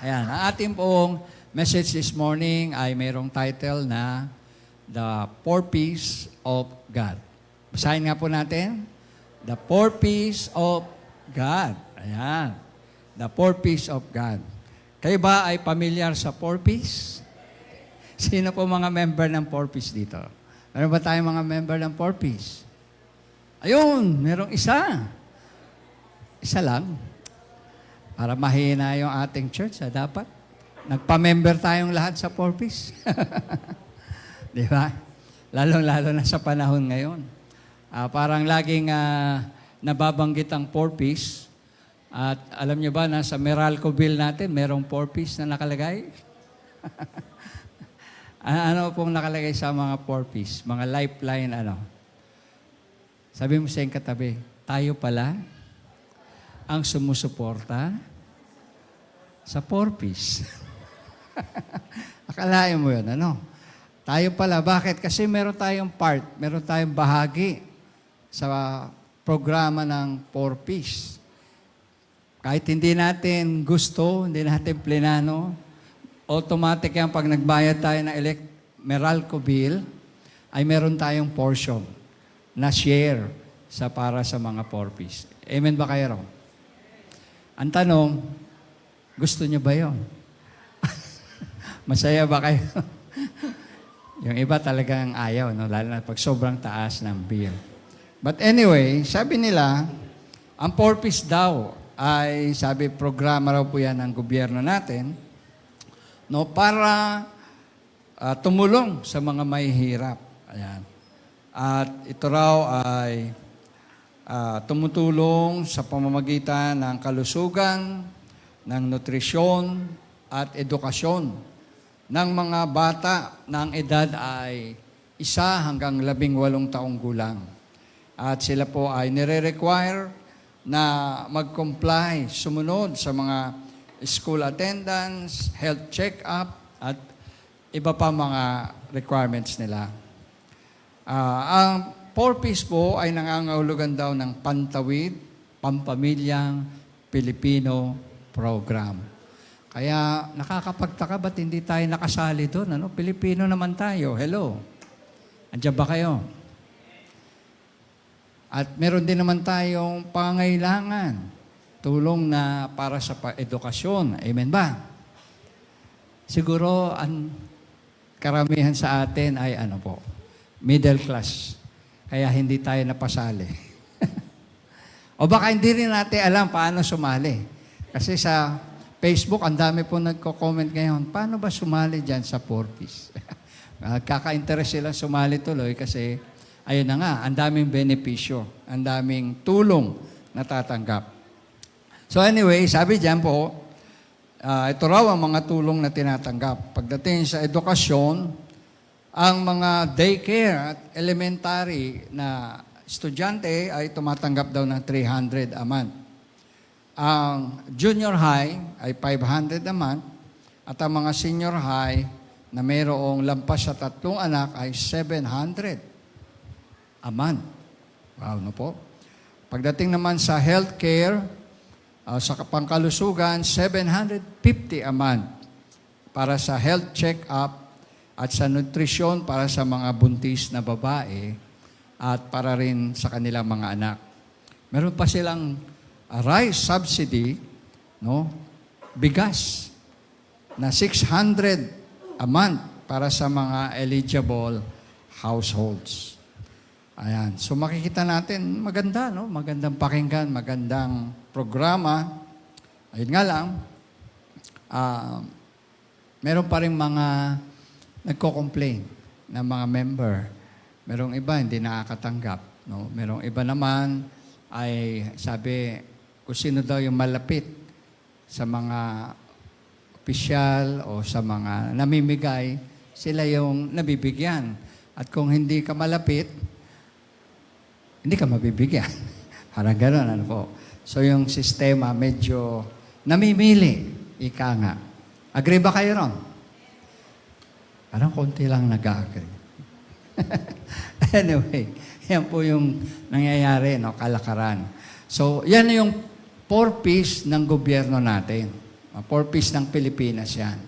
Ayan, ang ating pong message this morning ay mayroong title na The Four P's of God. Basahin nga po natin. The Four P's of God. Ayan. The Four P's of God. Kayo ba ay pamilyar sa Four P's? Sino po mga member ng Four P's dito? Meron ba tayong mga member ng Four P's? Ayun, merong isa. Isa lang. Para mahina yung ating church, dapat. Nagpa-member tayong lahat sa Four P's. Di ba? Lalo-lalo na sa panahon ngayon. Parang laging nababanggit ang Four P's. At alam nyo ba na sa Meralco bill natin, merong Four P's na nakalagay? Ano pong nakalagay sa mga Four P's? Mga lifeline, ano? Sabi mo sa iyong katabi, tayo pala ang sumusuporta sa Four P's. Akalain mo yun, ano? Tayo pala, bakit? Kasi meron tayong part, meron tayong bahagi sa programa ng Four P's. Kahit hindi natin gusto, hindi natin plinano, automatic yan pag nagbayad tayo ng Meralco bill, ay meron tayong portion na share para sa mga Four P's. Amen ba kayo ron? Ang tanong, gusto niyo ba yun? Masaya ba kayo? Yung iba talagang ayaw, no? Lalo na pag sobrang taas ng bill. But anyway, sabi nila, ang Four P's daw ay, sabi, programa raw po yan ng gobyerno natin, no, para tumulong sa mga mahihirap. Ayan. At ito raw ay tumutulong sa pamamagitan ng kalusugan, ng nutrisyon at edukasyon ng mga bata na ang edad ay 1 hanggang 18 taong gulang. At sila po ay nire-require na mag-comply, sumunod sa mga school attendance, health check-up, at iba pa mga requirements nila. Ang Four P's po ay nangangahulugan daw ng Pantawid, Pampamilyang Pilipino Program. Kaya nakakapagtaka, ba't hindi tayo nakasali doon? Ano? Pilipino naman tayo. Hello. Andiyan ba kayo? At meron din naman tayong pangailangan, tulong na para sa edukasyon. Amen ba? Siguro, ang karamihan sa atin ay ano po, middle class. Kaya hindi tayo napasali. O baka hindi rin natin alam paano sumali. Kasi sa Facebook, ang dami po nagko-comment ngayon, paano ba sumali dyan sa Four P's? Kaka-interest silang sumali tuloy kasi ayun na nga, ang daming benepisyo, ang daming tulong na tatanggap. So anyway, sabi dyan po, ito raw ang mga tulong na tinatanggap. Pagdating sa edukasyon, ang mga daycare at elementary na estudyante ay tumatanggap daw ng 300 a month. Ang junior high ay 500 a month at ang mga senior high na mayroong lampas sa 3 anak ay 700 a month. Wow, no po? Pagdating naman sa healthcare, sa pangkalusugan, 750 a month para sa health check-up at sa nutrisyon para sa mga buntis na babae at para rin sa kanilang mga anak. Meron pa silang rice subsidy, no? Bigas na 600 a month para sa mga eligible households. Ayan. So makikita natin, maganda, no? Magandang pakinggan, magandang programa. Ayun nga lang, meron pa rin mga nagko-complain na mga member. Merong iba hindi nakakatanggap, no? Merong iba naman ay sabi kung sino daw yung malapit sa mga opisyal o sa mga namimigay, sila yung nabibigyan. At kung hindi ka malapit, hindi ka mabibigyan. Parang gano'n, ano po. So yung sistema medyo namimili, ika nga. Agree ba kayo ron? Parang konti lang nag-agree. Anyway, yan po yung nangyayari, no, kalakaran. So yan yung Four P's ng gobyerno natin. 4Ps ng Pilipinas yan.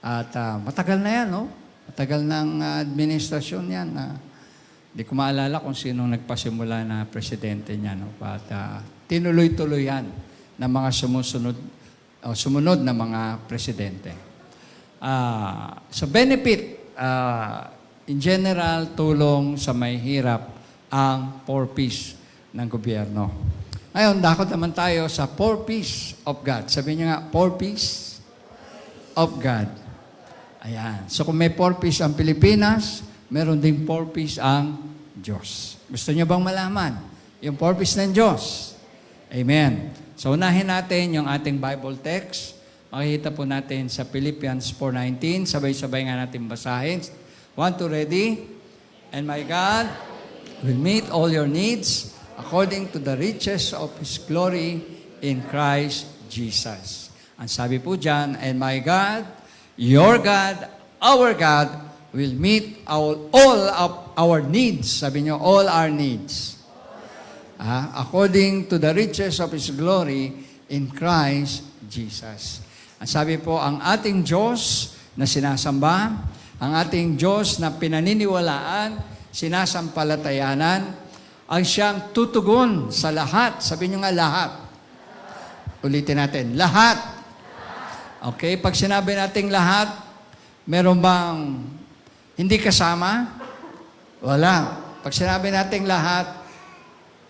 At matagal na yan, no? Matagal ng administrasyon yan. Hindi ko maalala kung sino nagpasimula na presidente niya, no? At tinuloy-tuloy yan ng mga sumunod na mga presidente. Sa benefit, in general, tulong sa may hirap ang 4Ps ng gobyerno. Ngayon, dakot naman tayo sa 4Ps of God. Sabi niyo nga, 4Ps of God. Ayan. So kung may 4Ps ang Pilipinas, meron ding 4Ps ang Diyos. Gusto niyo bang malaman yung 4Ps ng Diyos? Amen. So unahin natin yung ating Bible text. Makikita po natin sa Philippians 4:19. Sabay-sabay nga natin basahin. 1, 2, ready? And my God will meet all your needs according to the riches of His glory in Christ Jesus. Ang sabi po dyan, and my God, your God, our God, will meet all of our needs. Sabi nyo, all our needs. According to the riches of His glory in Christ Jesus. Ang sabi po, ang ating Diyos na sinasamba, ang ating Diyos na pinaniniwalaan, sinasampalatayanan, ang siyang tutugon sa lahat. Sabi nyo nga, lahat. Ulitin natin, lahat. Okay, pag sinabi nating lahat, meron bang hindi kasama? Wala. Pag sinabi nating lahat,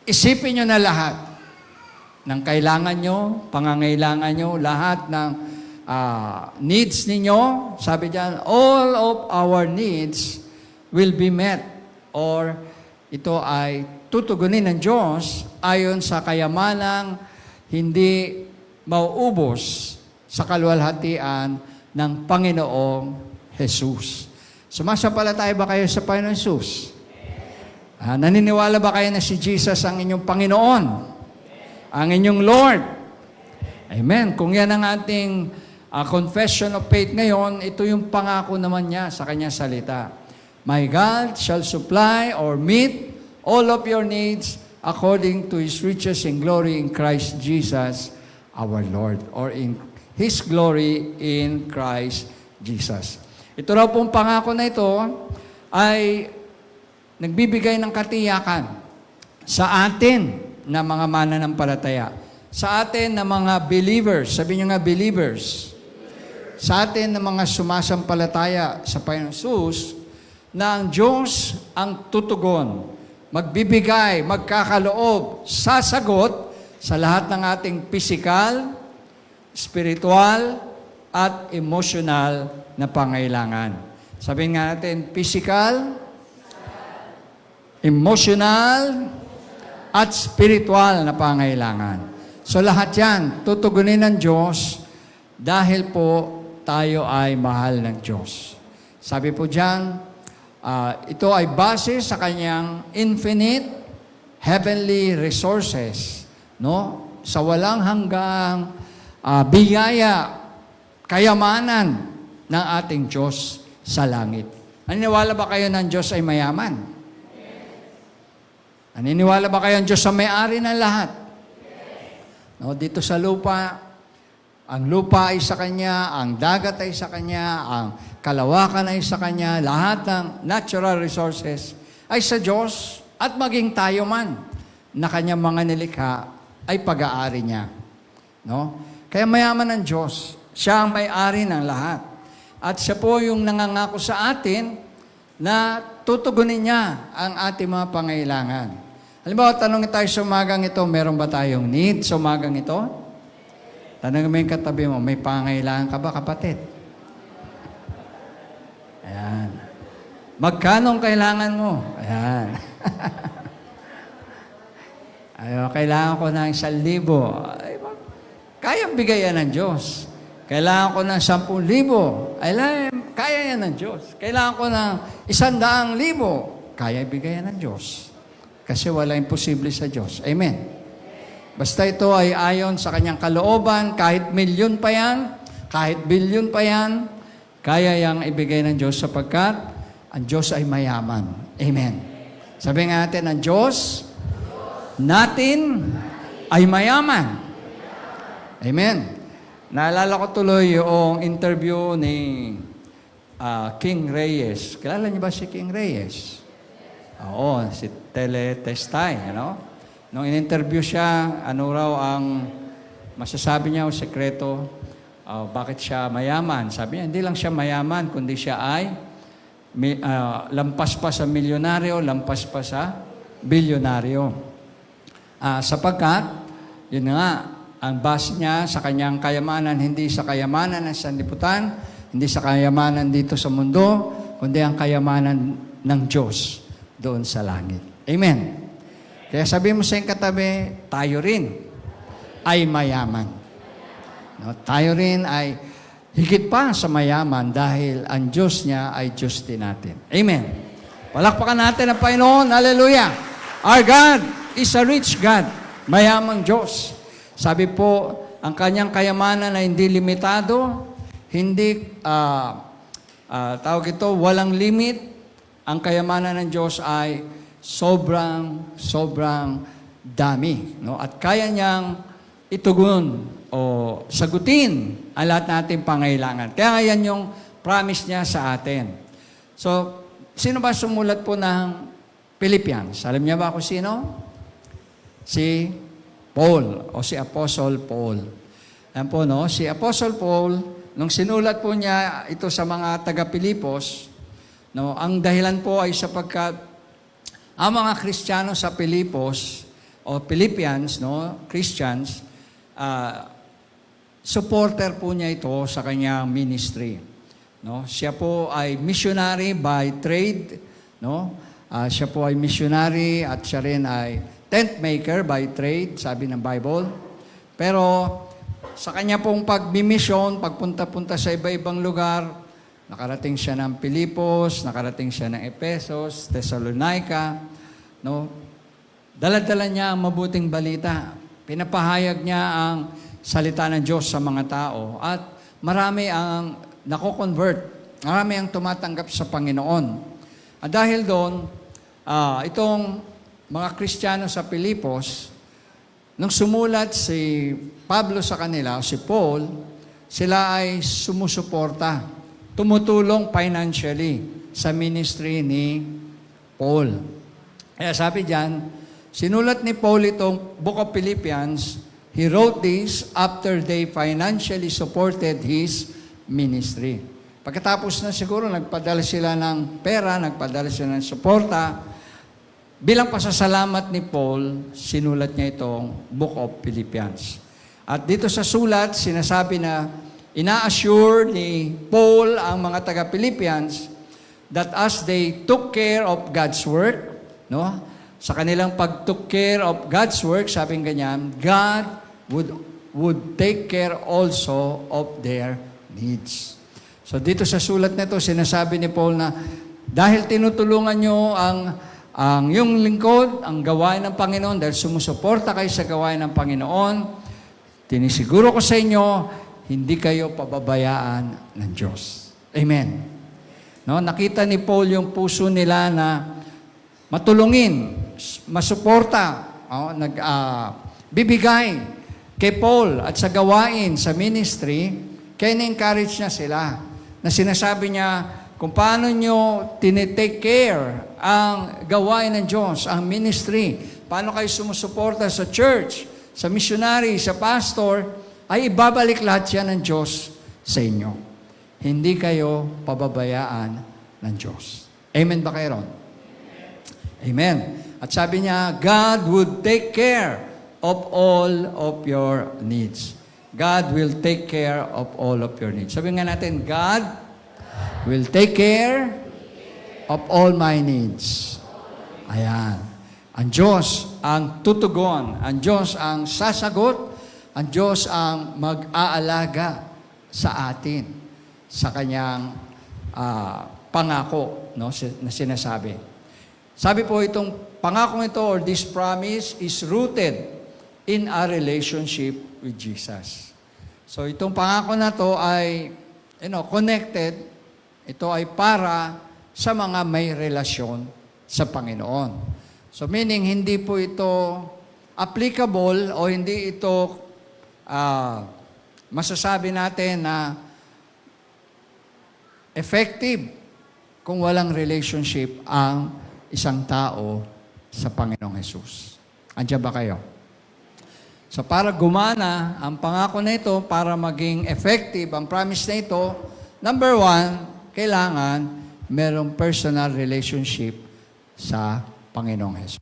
isipin nyo na lahat ng kailangan nyo, pangangailangan nyo, lahat ng needs ninyo. Sabi diyan, all of our needs will be met, or ito ay tutugunin ng Diyos ayon sa kayamanang hindi mauubos sa kaluwalhatian ng Panginoong Jesus. Sumasampalataya ba kayo sa Panginoong Jesus? Naniniwala ba kayo na si Jesus ang inyong Panginoon? Ang inyong Lord? Amen. Kung yan ang ating confession of faith ngayon, ito yung pangako naman niya sa kanyang salita. My God shall supply or meet all of your needs according to His riches in glory in Christ Jesus our Lord, or in His glory in Christ Jesus. Ito raw pong pangako na ito ay nagbibigay ng katiyakan sa atin na mga mananampalataya, sa atin na mga believers, sabi niyo nga believers, sa atin na mga sumasampalataya sa Panginoon Jesus, na ang Diyos ang tutugon, magbibigay, magkakaloob, sasagot sa lahat ng ating physical, spiritual, at emotional na pangailangan. Sabihin nga natin, physical, emotional, at spiritual na pangailangan. So lahat yan, tutugunin ng Diyos dahil po tayo ay mahal ng Diyos. Sabi po dyan, ito ay base sa kanyang infinite heavenly resources, no? Sa walang hanggang biyaya, kayamanan ng ating Diyos sa langit. Naniniwala ba kayo ng Diyos ay mayaman? Naniniwala ba kayo ng Diyos sa may-ari ng lahat? No, dito sa lupa, ang lupa ay sa Kanya, ang dagat ay sa Kanya, ang kalawakan ay sa Kanya, lahat ng natural resources ay sa Diyos, at maging tayo man na Kanyang mga nilikha ay pag-aari Niya. No? Kaya mayaman ang Diyos. Siya ang may-ari ng lahat. At siya po yung nangangako sa atin na tutugunin niya ang ating mga pangailangan. Halimbawa, tanongin tayo sa umagang ito, meron ba tayong need sa umagang ito? Tanongin mo yung katabi mo, may pangailangan ka ba, kapatid? Ayan. Magkano ang kailangan mo? Ayan. Ayaw, kailangan ko ng 1,000. Ay, kayang bigayan ng Diyos. Kailangan ko ng 10,000. Ay, kaya yan ng Diyos. Kailangan ko ng 100,000. Kaya bigayan ng Diyos. Kasi wala imposible sa Diyos. Amen. Basta ito ay ayon sa kanyang kalooban, kahit milyon pa yan, kahit bilyon pa yan, kaya yang ibigay ng Diyos sapagkat ang Diyos ay mayaman. Amen. Sabi nga natin, ang Diyos natin ay mayaman. Amen. Naalala ko tuloy yung interview ni King Reyes. Kilala niyo ba si King Reyes? Oo, si Teletestay, Nung in-interview siya, ano raw ang masasabi niya o sekreto, bakit siya mayaman? Sabi niya, hindi lang siya mayaman, kundi siya ay lampas pa sa milyonaryo, lampas pa sa bilyonaryo. Sapagkat, yun nga, ang base niya sa kanyang kayamanan, hindi sa kayamanan ng sanlibutan, hindi sa kayamanan dito sa mundo, kundi ang kayamanan ng Diyos doon sa langit. Amen. Kaya sabi mo sa iyong katabi, tayo rin ay mayaman. Tayo rin ay higit pa sa mayaman dahil ang Diyos niya ay Diyos din natin. Amen. Palakpakan natin ang Panginoon. Hallelujah. Our God is a rich God. Mayamang Diyos. Sabi po, ang kanyang kayamanan ay hindi limitado, hindi, tawag ito, walang limit. Ang kayamanan ng Diyos ay sobrang dami. At kaya niyang itugon o sagutin ang lahat nating pangailangan. Kaya yan yung promise niya sa atin. So, sino ba sumulat po ng Philippians? Alam niya ba kung sino? Si Paul o si Apostle Paul. Ayan po, si Apostle Paul, nung sinulat po niya ito sa mga taga-Pilipos, ang dahilan po ay sapagkat ang mga Kristiyano sa Pilipos o Philippians, Christians, supporter po niya ito sa kanyang ministry. Siya po ay missionary by trade, siya po ay missionary at siya rin ay tent maker by trade, sabi ng Bible. Pero sa kanya pong pagbimisyon, pagpunta-punta sa iba-ibang lugar, nakarating siya ng Pilipos, nakarating siya ng Ephesus, Thessalonica, dala-dala niya ang mabuting balita. Pinapahayag niya ang salita ng Diyos sa mga tao at marami ang nako-convert, marami ang tumatanggap sa Panginoon. At dahil doon, itong mga Kristiyano sa Pilipos, nung sumulat si Pablo sa kanila, si Paul, sila ay sumusuporta, tumutulong financially sa ministry ni Paul. Kaya sabi diyan, sinulat ni Paul itong Book of Philippians, he wrote this after they financially supported his ministry. Pagkatapos na siguro, nagpadala sila ng pera, nagpadala sila ng suporta. Bilang pasasalamat ni Paul, sinulat niya itong Book of Philippians. At dito sa sulat, sinasabi na ina-assure ni Paul ang mga taga-Philippians that as they took care of God's work, sa kanilang pag-took care of God's work, sabing ganyan, God would take care also of their needs. So dito sa sulat nito, sinasabi ni Paul na dahil tinutulungan nyo ang yung lingkod, ang gawain ng Panginoon, dahil sumusuporta kayo sa gawain ng Panginoon, tinisiguro ko sa inyo, hindi kayo pababayaan ng Diyos. Amen. Nakita ni Paul yung puso nila na matulungin, masuporta, bibigay kay Paul at sa gawain, sa ministry, kaya na-encourage niya sila, na sinasabi niya, kung paano nyo tinitake care ang gawain ng Diyos, ang ministry, paano kayo sumusuporta sa church, sa missionary, sa pastor, ay ibabalik lahat yan ng Diyos sa inyo. Hindi kayo pababayaan ng Diyos. Amen ba kayo ron? Amen. At sabi niya, God would take care of all of your needs. God will take care of all of your needs. Sabi nga natin, God will take care of all my needs. Ayan. Ang Diyos ang tutugon. Ang Diyos ang sasagot. Ang Diyos ang mag-aalaga sa atin sa kanyang pangako na sinasabi. Sabi po itong pangako ito or this promise is rooted in a relationship with Jesus. So itong pangako na to ay connected. Ito ay para sa mga may relasyon sa Panginoon. So meaning, hindi po ito applicable o hindi ito masasabi natin na effective kung walang relationship ang isang tao sa Panginoong Hesus. Andiyan ba kayo? So para gumana ang pangako na ito, para maging effective ang promise na ito, number one, kailangan merong personal relationship sa Panginoong Hesus.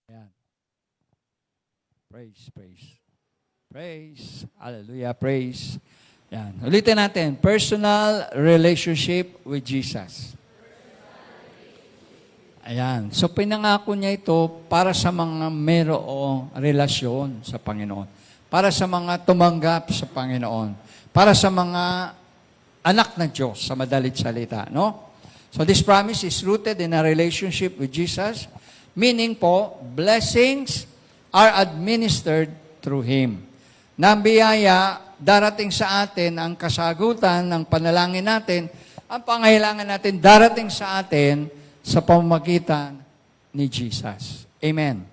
Ayan. Praise, praise. Praise. Hallelujah, praise. Yan. Ulitin natin. Personal relationship with Jesus. Ayan. So, pinangako niya ito para sa mga mayroong relasyon sa Panginoon. Para sa mga tumanggap sa Panginoon. Para sa mga anak ng Diyos, sa madalit salita. No? So, this promise is rooted in a relationship with Jesus. Meaning po, blessings are administered through Him. Na ang biyaya, darating sa atin, ang kasagutan ng panalangin natin, ang pangailangan natin, darating sa atin sa pamamagitan ni Jesus. Amen.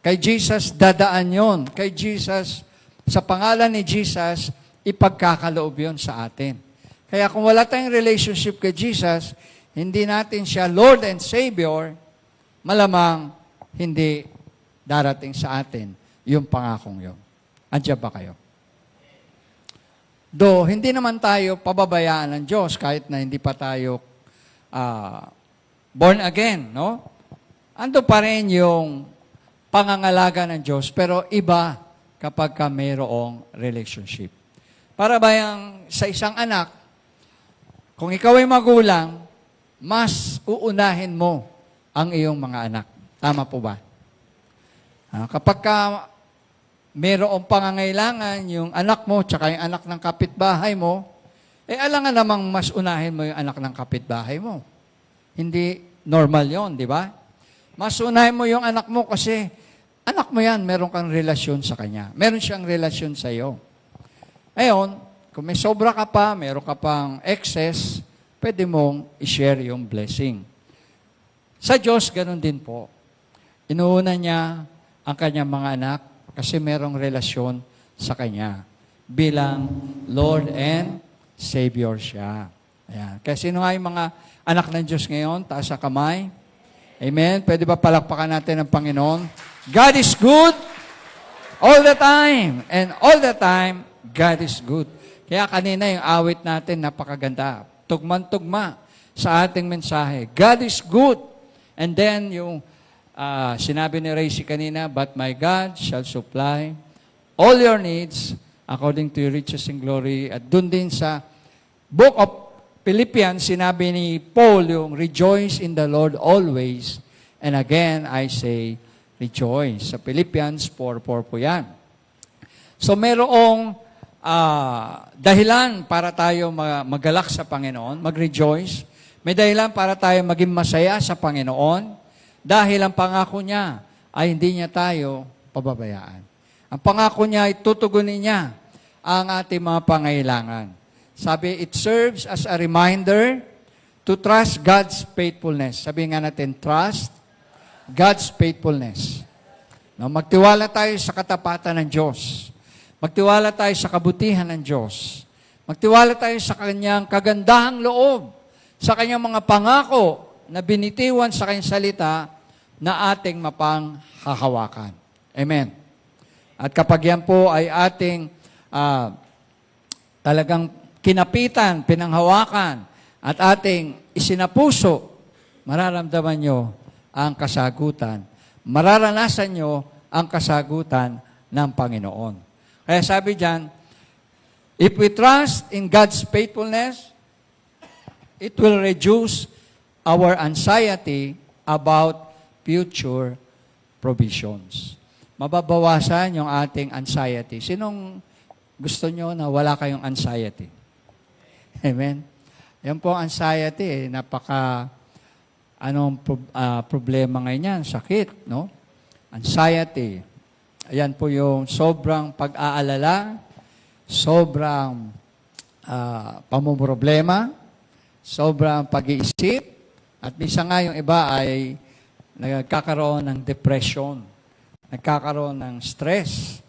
Kay Jesus, dadaan yon. Kay Jesus, sa pangalan ni Jesus, ipagkakaloob yon sa atin. Kaya kung wala tayong relationship kay Jesus, hindi natin siya Lord and Savior, malamang hindi darating sa atin yung pangakong yun. Andiyan ba kayo? Though, hindi naman tayo pababayaan ng Diyos kahit na hindi pa tayo born again, no? Ando pa rin yung pangangalaga ng Diyos, pero iba kapag ka mayroong relationship. Para ba yung sa isang anak, kung ikaw ay magulang, mas uunahin mo ang iyong mga anak. Tama po ba? Kapag ka mayroong pangangailangan yung anak mo tsaka yung anak ng kapitbahay mo, alangan namang mas unahin mo yung anak ng kapitbahay mo. Hindi normal yon, di ba? Mas unahin mo yung anak mo kasi anak mo yan, meron kang relasyon sa kanya. Meron siyang relasyon sa iyo. Ngayon, kung may sobra ka pa, meron ka pang excess, pwede mong i-share yung blessing. Sa Diyos, ganun din po. Inuuna niya ang kanyang mga anak kasi merong relasyon sa Kanya bilang Lord and Savior siya. Ayan. Kaya sino nga yung mga anak ng Diyos ngayon? Taas sa kamay. Amen? Pwede ba palakpakan natin ang Panginoon? God is good all the time. And all the time, God is good. Kaya kanina yung awit natin, napakaganda. Tugman-tugma sa ating mensahe. God is good. And then, yung sinabi ni Racy kanina, but my God shall supply all your needs according to your riches and glory. At dun din sa Book of Philippians, sinabi ni Paul yung rejoice in the Lord always. And again, I say, rejoice. Sa Philippians 4:4 po yan. So, merong dahilan para tayo magalak sa Panginoon, mag-rejoice. May dahilan para tayo maging masaya sa Panginoon dahil ang pangako niya ay hindi niya tayo pababayaan. Ang pangako niya ay tutugunin niya ang ating mga pangailangan. Sabi, it serves as a reminder to trust God's faithfulness. Sabi nga natin, trust God's faithfulness. No, magtiwala tayo sa katapatan ng Diyos. Magtiwala tayo sa kabutihan ng Diyos. Magtiwala tayo sa Kanyang kagandahang loob, sa Kanyang mga pangako na binitiwan sa Kanyang salita na ating mapanghahawakan. Amen. At kapag yan po ay ating talagang kinapitan, pinanghawakan, at ating isinapuso, mararamdaman nyo ang kasagutan. Mararanasan nyo ang kasagutan ng Panginoon. Kaya sabi dyan, if we trust in God's faithfulness, it will reduce our anxiety about future provisions. Mababawasan yung ating anxiety. Sinong gusto nyo na wala kayong anxiety? Amen? Yan po ang anxiety. Anong problema ngayon yan? Sakit, no? Anxiety. Ayan po yung sobrang pag-aalala, sobrang pamumroblema, sobrang pag-iisip, at minsan nga yung iba ay nagkakaroon ng depression, nagkakaroon ng stress,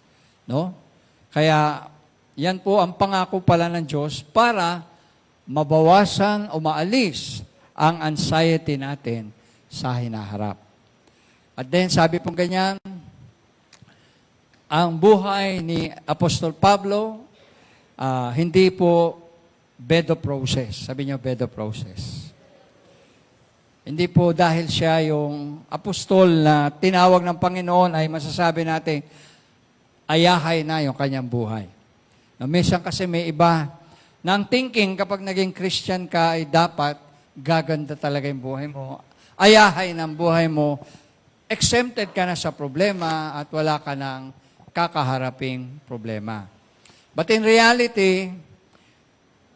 no? Kaya yan po ang pangako pala ng Diyos para mabawasan o maalis ang anxiety natin sa hinaharap. At then sabi po ganyan, ang buhay ni Apostol Pablo, hindi po bed of roses. Sabi niyo, bed of roses. Hindi po dahil siya yung apostol na tinawag ng Panginoon ay masasabi natin, ayahay na yung kanyang buhay. No, minsan kasi may iba na ang thinking kapag naging Christian ka ay dapat gaganda talaga yung buhay mo. Ayahay ng buhay mo, exempted ka na sa problema at wala ka ng kakaharaping problema. But in reality,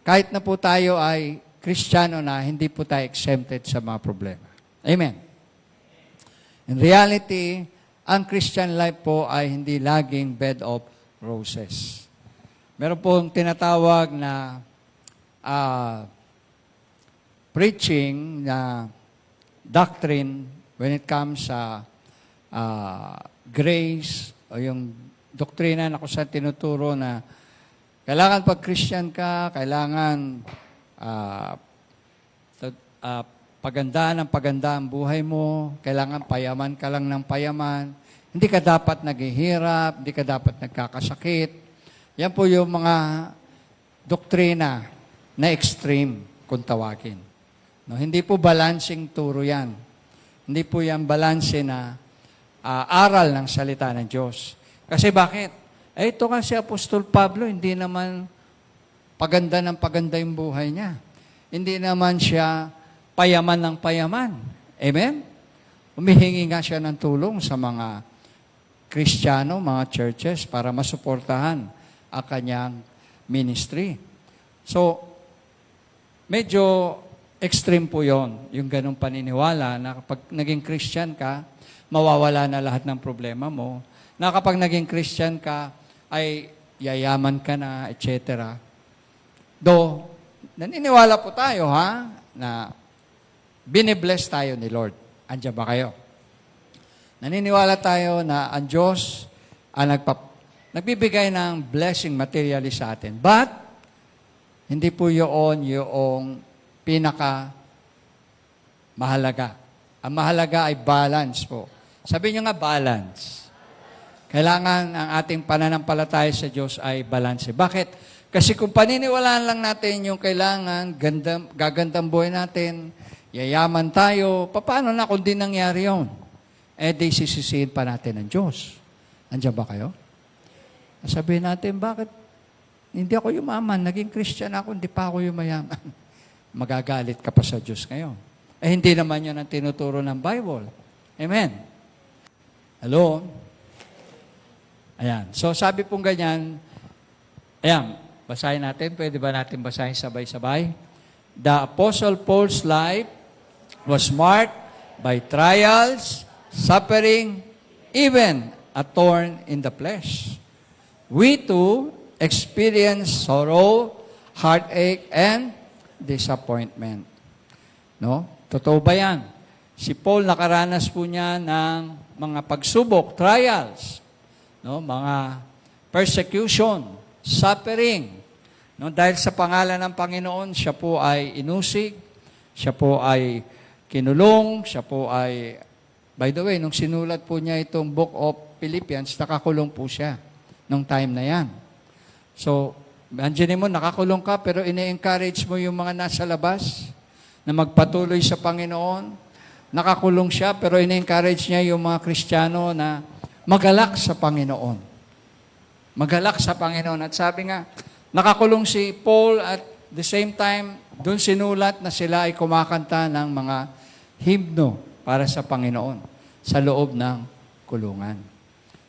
kahit na po tayo ay Kristiyano na, hindi po tayo exempted sa mga problema. Amen. In reality, ang Christian life po ay hindi laging bed of roses. Meron pong tinatawag na preaching na doctrine when it comes sa grace o yung doktrina na kung saan tinuturo na kailangan pag Christian ka, kailangan pagandaan ang buhay mo, kailangan payaman ka lang ng payaman, hindi ka dapat naghihirap, hindi ka dapat nagkakasakit. Yan po yung mga doktrina na extreme kung tawagin. No, hindi po balancing turo yan. Hindi po yan balanse na aral ng salita ng Diyos. Kasi bakit? Ito nga si Apostol Pablo, hindi naman paganda ng paganda yung buhay niya. Hindi naman siya payaman ng payaman. Amen? Humihingi nga siya ng tulong sa mga Kristiyano, mga churches, para masuportahan ang kanyang ministry. So, medyo extreme po yon, yung ganong paniniwala na kapag naging Christian ka, mawawala na lahat ng problema mo. Na kapag naging Christian ka, ay yayaman ka na, etc. Though, naniniwala po tayo, na binibless tayo ni Lord. Andiyan ba kayo? Naniniwala tayo na ang Diyos ang nagbibigay ng blessing materially sa atin. But, hindi po yun yung pinaka mahalaga. Ang mahalaga ay balance po. Sabi niyo nga, balance. Kailangan ang ating pananampalataya sa Diyos ay balanse. Bakit? Kasi kung paniniwalaan lang natin yung kailangan, gagandang buhay natin, yayaman tayo, paano na kung di nangyari yun? Di sisisihin pa natin ng Diyos. Andiyan ba kayo? Sabihin natin, bakit hindi ako yumaman? Naging Christian ako, hindi pa ako yumayaman. Magagalit ka pa sa Diyos ngayon. Hindi naman yun ang tinuturo ng Bible. Amen? Hello? Ayan. So, sabi pong ganyan, ayan, basahin natin. Pwede ba natin basahin sabay-sabay? The Apostle Paul's life was marked by trials, suffering, even a thorn in the flesh. We too experience sorrow, heartache, and disappointment. No? Totoo ba yan? Si Paul nakaranas po niya ng mga pagsubok, trials, no, mga persecution, suffering. No, dahil sa pangalan ng Panginoon, siya po ay inusig, siya po ay kinulong, siya po ay, by the way, nung sinulat po niya itong Book of Philippians, nakakulong po siya nung time na yan. So, andiyan mo, nakakulong ka, pero ini-encourage mo yung mga nasa labas na magpatuloy sa Panginoon. Nakakulong siya, pero ini-encourage niya yung mga Kristiyano na magalak sa Panginoon. Magalak sa Panginoon. At sabi nga, nakakulong si Paul at the same time, doon sinulat na sila ay kumakanta ng mga himno para sa Panginoon sa loob ng kulungan.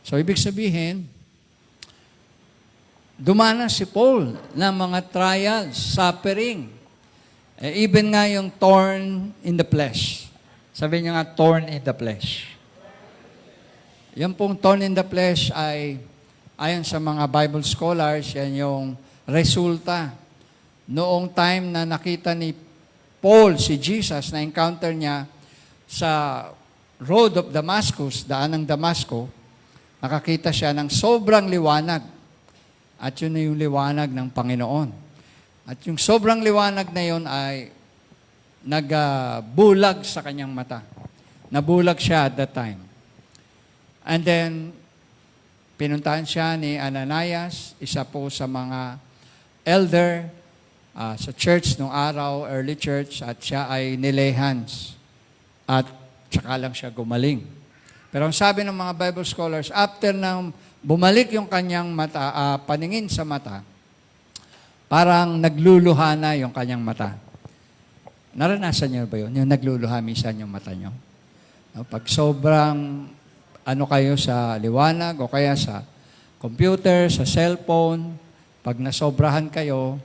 So, ibig sabihin, dumanas si Paul ng mga trials, suffering. Even nga yung thorn in the flesh. Sabi niya nga, thorn in the flesh. Yan pong thorn in the flesh ay, ayon sa mga Bible scholars, yan yung resulta. Noong time na nakita ni Paul si Jesus, na encounter niya sa road of Damascus, daan ng Damasco, nakakita siya ng sobrang liwanag. At yun na yung liwanag ng Panginoon. At yung sobrang liwanag na yun ay nagbulag sa kanyang mata. Nabulag siya at that time. And then, pinuntahan siya ni Ananias, isa po sa mga elder sa church nung araw, early church, at siya ay nilehans. At tsaka lang siya gumaling. Pero ang sabi ng mga Bible scholars, after nang bumalik yung kanyang mata, paningin sa mata, parang nagluluha na yung kanyang mata. Naranasan niyo ba yun? Yung nagluluha minsan yung mata niyo? Pag sobrang kayo sa liwanag o kaya sa computer, sa cellphone, pag nasobrahan kayo,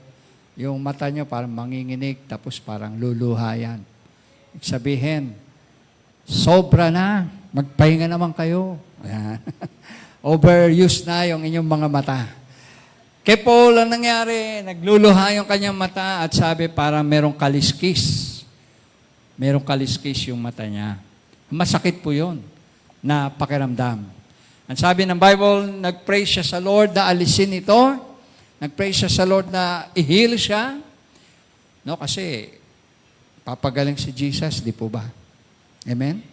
yung mata nyo parang manginginig, tapos parang luluha yan. Sabihin, sobra na, magpahinga naman kayo. Ayan. Overuse na yung inyong mga mata. Kay Paul, ang nangyari, nagluluha yung kanyang mata at sabi parang merong kaliskis. Merong kaliskis yung mata niya. Masakit po yun na pakiramdam. Ang sabi ng Bible, nag-pray siya sa Lord na alisin ito. Nag-pray siya sa Lord na i-heal siya. No, kasi papagaling si Jesus, di po ba? Amen?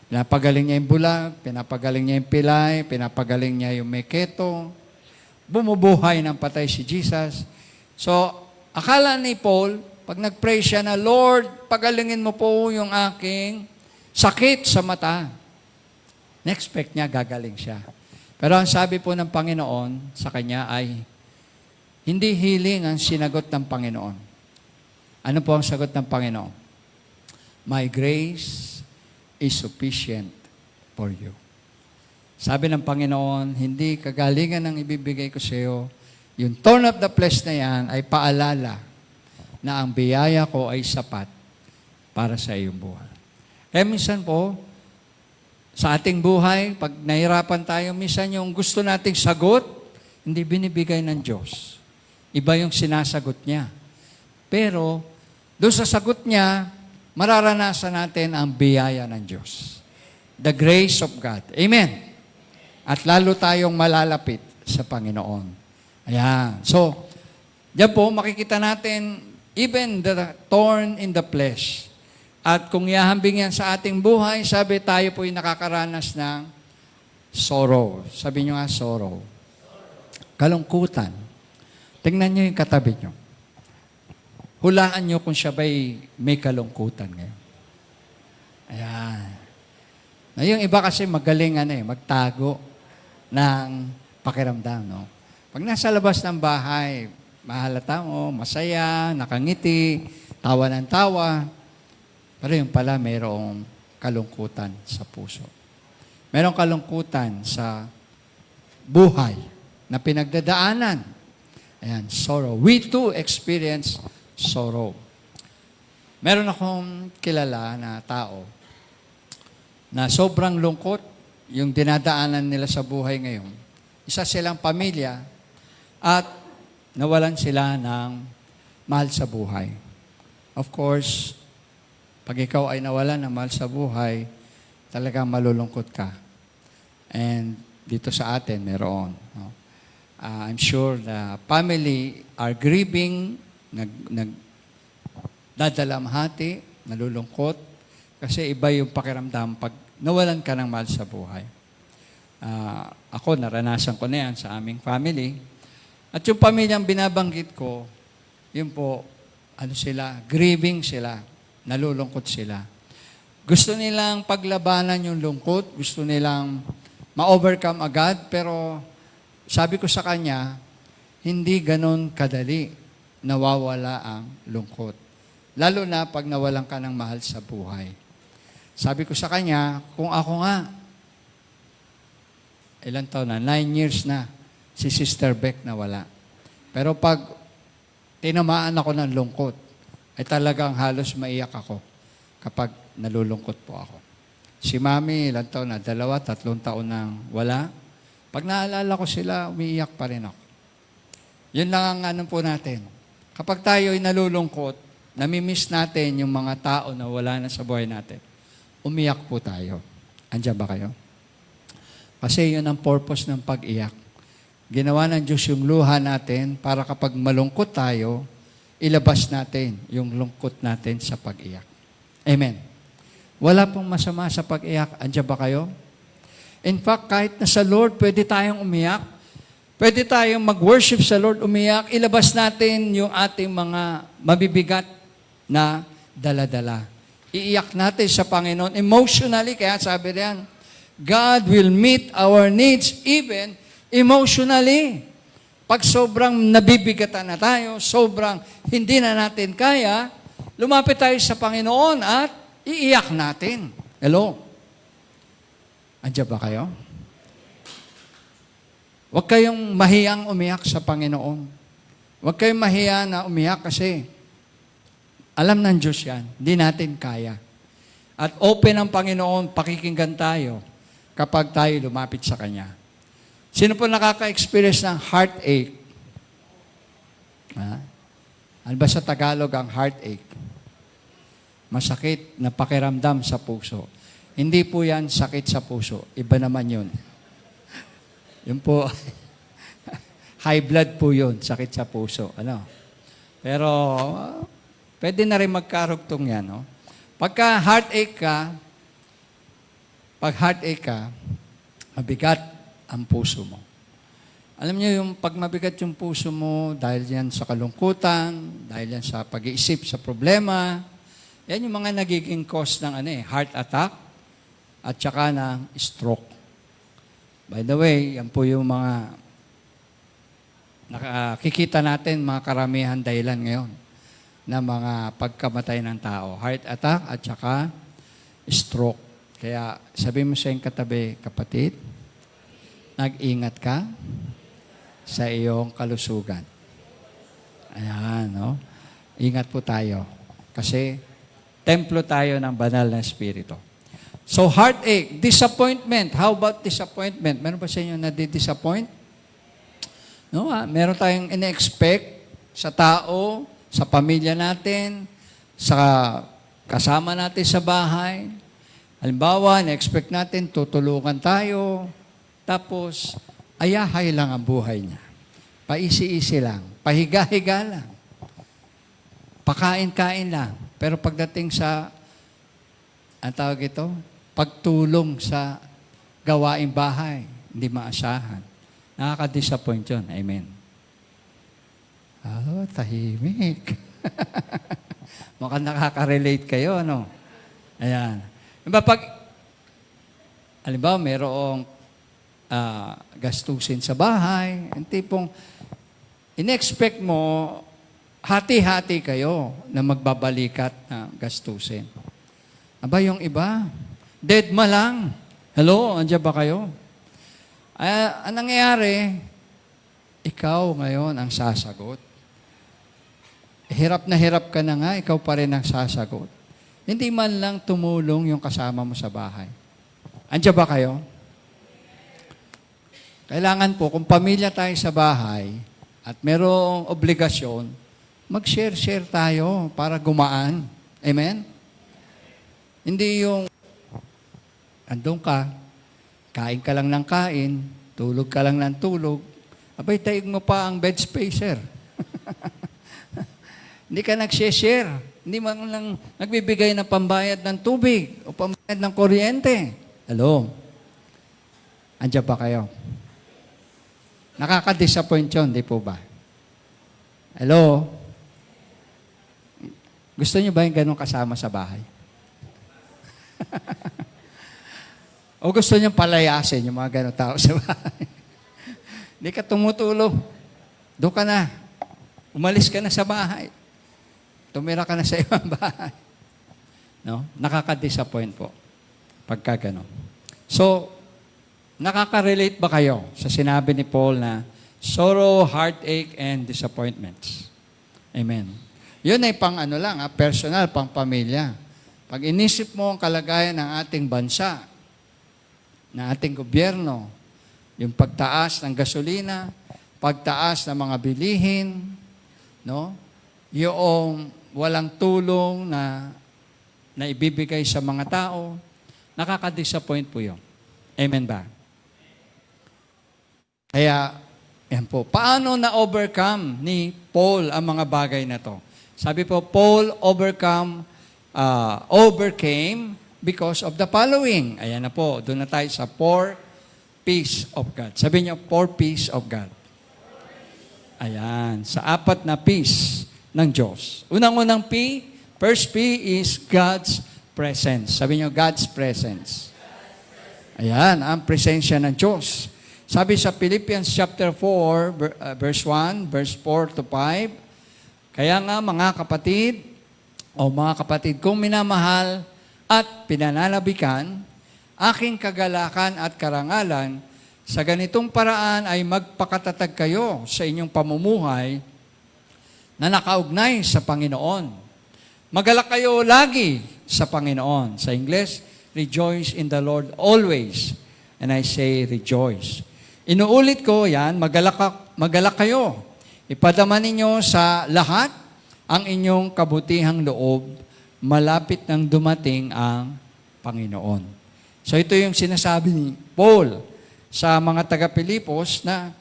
Pinapagaling niya yung bulag, pinapagaling niya yung pilay, pinapagaling niya yung meketo. Bumubuhay ng patay si Jesus. So, akala ni Paul, pag nag-pray siya na, Lord, pagalingin mo po yung aking sakit sa mata. Na-expect niya, gagaling siya. Pero ang sabi po ng Panginoon sa kanya ay, hindi healing ang sinagot ng Panginoon. Ano po ang sagot ng Panginoon? My grace is sufficient for you. Sabi ng Panginoon, hindi kagalingan ang ibibigay ko sa iyo. Yung thorn of the flesh na yan ay paalala na ang biyaya ko ay sapat para sa iyong buhay. Kaya minsan po, sa ating buhay, pag nahirapan tayo, minsan yung gusto nating sagot, hindi binibigay ng Diyos. Iba yung sinasagot niya. Pero, doon sa sagot niya, mararanasan natin ang biyaya ng Diyos. The grace of God. Amen. At lalo tayong malalapit sa Panginoon. Ayan. So, diyan po, makikita natin, even the thorn in the flesh. At kung ihahambing yan sa ating buhay, sabi tayo po ay nakakaranas ng sorrow. Sabi nyo nga, sorrow. Kalungkutan. Tingnan nyo yung katabi nyo. Hulaan nyo kung siya ba'y may kalungkutan ngayon. Ayan. Na yung iba kasi magaling magtago ng pakiramdam. No? Pag nasa labas ng bahay, mahalata mo, masaya, nakangiti, tawa ng tawa. Pero yung pala, mayroong kalungkutan sa puso. Mayroong kalungkutan sa buhay na pinagdadaanan. Ayan, sorrow. We too experience sorrow. Meron akong kilala na tao na sobrang lungkot yung dinadaanan nila sa buhay ngayon. Isa silang pamilya at nawalan sila ng mahal sa buhay. Of course, pag ikaw ay nawalan ng mahal sa buhay, talagang malulungkot ka. And dito sa atin, meron. No? I'm sure the family are grieving, nagdadalamhati, nalulungkot, kasi iba yung pakiramdam pag nawalan ka ng mahal sa buhay. Ako, naranasan ko na yan sa aming family. At yung pamilyang binabanggit ko, yun po, grieving sila, nalulungkot sila. Gusto nilang paglabanan yung lungkot, gusto nilang ma-overcome agad, pero sabi ko sa kanya, hindi ganon kadali nawawala ang lungkot. Lalo na pag nawalan ka ng mahal sa buhay. Sabi ko sa kanya, kung ako nga, ilang taon na, 9 years na, si Sister Beck nawala. Pero pag tinamaan ako ng lungkot, ay talagang halos maiyak ako kapag nalulungkot po ako. Si mami, ilang taon na? 2, 3 taon nang wala. Pag naalala ko sila, umiiyak pa rin ako. Yun lang ang ano po natin. Kapag tayo ay nalulungkot, namimiss natin yung mga tao na wala na sa buhay natin, umiyak po tayo. Andiyan ba kayo? Kasi yun ang purpose ng pag-iyak. Ginawa ng Diyos yung luha natin para kapag malungkot tayo, ilabas natin yung lungkot natin sa pag-iyak. Amen. Wala pong masama sa pag-iyak. Andiyan ba kayo? In fact, kahit na sa Lord, pwede tayong umiyak. Pwede tayong mag-worship sa Lord, umiyak. Ilabas natin yung ating mga mabibigat na dala-dala. Iiyak natin sa Panginoon emotionally. Kaya sabi riyan, God will meet our needs even emotionally. Pag sobrang nabibigatan na tayo, sobrang hindi na natin kaya, lumapit tayo sa Panginoon at iiyak natin. Hello? Andiyan ba kayo? Huwag kayong mahiyang umiyak sa Panginoon. Huwag kayong mahiya na umiyak kasi alam ng Diyos yan. Hindi natin kaya. At open ang Panginoon, pakikinggan tayo kapag tayo lumapit sa Kanya. Sino po nakaka-experience ng heartache? Ha? Ano ba sa Tagalog ang heartache? Masakit na pakiramdam sa puso. Hindi po yan sakit sa puso. Iba naman yun. Yun po, high blood po yun, sakit sa puso. Ano? Pero, pwede na rin magkarugtong yan. No? Pag heartache ka, mabigat ang puso mo. Alam niyo yung pag mabigat yung puso mo, dahil yan sa kalungkutan, dahil yan sa pag-iisip sa problema, yan yung mga nagiging cause ng heart attack at saka ng stroke. By the way, yan po yung mga nakikita natin, mga karamihan dahilan ngayon na mga pagkamatay ng tao. Heart attack at saka stroke. Kaya sabi mo sa iyong katabi, kapatid, nag-ingat ka sa iyong kalusugan. Ayan, no? Ingat po tayo. Kasi templo tayo ng banal na Espiritu. So, heartache, disappointment. How about disappointment? Meron ba sa inyo na-disappoint? No, meron tayong in-expect sa tao, sa pamilya natin, sa kasama natin sa bahay. Halimbawa, na-expect natin, tutulungan tayo, tapos, ayahay lang ang buhay niya. Paisi-isi lang. Pahiga-higa lang. Pakain-kain lang. Pero pagdating sa, ang tawag ito, pagtulong sa gawaing bahay, hindi maasahan. Nakaka-disappoint yun. Amen. Oh, tahimik. Mukhang nakaka-relate kayo, ano? Ayan. Diba pag, halimbawa, mayroong gastusin sa bahay, ang tipong, in-expect mo, hati-hati kayo na magbabalikat na gastusin. Aba, yung iba, dead ma lang. Hello, andiyan ba kayo? Ang nangyayari, ikaw ngayon ang sasagot. Hirap na hirap ka na nga, ikaw pa rin ang sasagot. Hindi man lang tumulong yung kasama mo sa bahay. Andiyan ba kayo? Kailangan po, kung pamilya tayo sa bahay at merong obligasyon, mag-share-share tayo para gumaan. Amen? Hindi yung andun ka, kain ka lang ng kain, tulog ka lang ng tulog, abay taig mo pa ang bed spacer. Hindi ka nag-share. Hindi man lang nagbibigay ng pambayad ng tubig o pambayad ng kuryente. Hello? Andiyan ba kayo? Nakaka-disappoint yun, di po ba? Hello? Gusto niyo ba yung ganun kasama sa bahay? O gusto niyo palayasin yung mga ganun tao sa bahay? Hindi ka tumutulong. Doon ka na. Umalis ka na sa bahay. Tumira ka na sa ibang bahay. No? Nakaka-disappoint po. Pagka gano'n. So, nakaka-relate ba kayo sa sinabi ni Paul na sorrow, heartache, and disappointments? Amen. Yun ay pang personal, pang pamilya. Pag inisip mo ang kalagayan ng ating bansa, ng ating gobyerno, yung pagtaas ng gasolina, pagtaas ng mga bilihin, no? Yung walang tulong na ibibigay sa mga tao, nakaka-disappoint po yun. Amen ba? Kaya, yan po. Paano na-overcome ni Paul ang mga bagay na to? Sabi po, Paul overcame because of the following. Ayan na po, doon na tayo sa 4 peace of God. Sabi niyo, 4 peace of God. Ayan, sa 4 na peace ng Diyos. Unang-unang P, first P is God's presence. Sabi niyo, God's presence. Ayan, ang presensya ng Diyos. Sabi sa Philippians chapter 4, verse 1, verse 4 to 5, kaya nga mga kapatid kong minamahal at pinananabikan, aking kagalakan at karangalan, sa ganitong paraan ay magpakatatag kayo sa inyong pamumuhay na nakaugnay sa Panginoon. Magalak kayo lagi sa Panginoon. Sa English, rejoice in the Lord always. And I say rejoice. Inuulit ko yan, magalak kayo. Ipadama ninyo sa lahat ang inyong kabutihang loob, malapit nang dumating ang Panginoon. So ito yung sinasabi ni Paul sa mga taga-Pilipos na,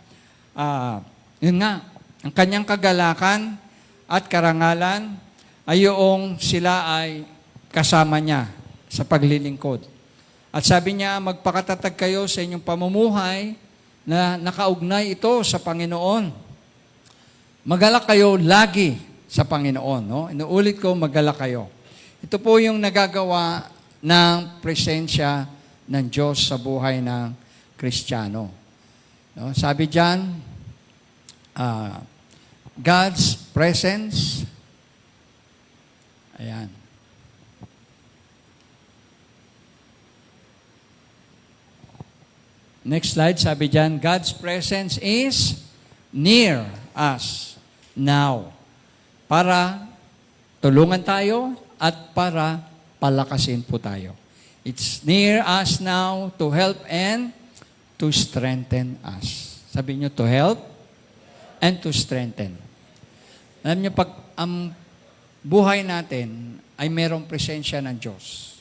yun nga, ang kanyang kagalakan at karangalan ay yung sila ay kasama niya sa paglilingkod. At sabi niya, magpakatatag kayo sa inyong pamumuhay na nakaugnay ito sa Panginoon. Magalak kayo lagi sa Panginoon. No? Inuulit ko, magalak kayo. Ito po yung nagagawa ng presensya ng Diyos sa buhay ng Kristiyano. No? Sabi diyan, God's presence. Ayan. Next slide, sabi diyan, God's presence is near us now. Para tulungan tayo at para palakasin po tayo. It's near us now to help and to strengthen us. Sabi niyo, to help and to strengthen. Alam niyo, pag ang buhay natin ay merong presensya ng Diyos.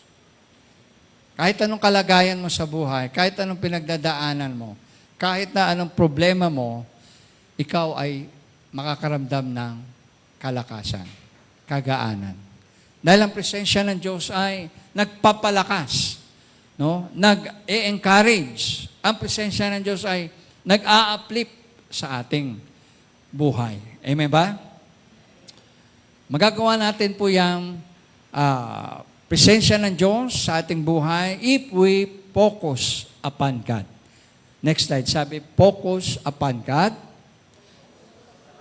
Kahit anong kalagayan mo sa buhay, kahit anong pinagdadaanan mo, kahit na anong problema mo, ikaw ay makakaramdam ng kalakasan, kagaanan. Dahil ang presensya ng Diyos ay nagpapalakas, no? Nag-e-encourage. Ang presensya ng Diyos ay nag-a-uplift sa ating buhay. Amen ba? Magagawa natin po yung presensya ng Diyos sa ating buhay if we focus upon God. Next slide. Sabi, focus upon God,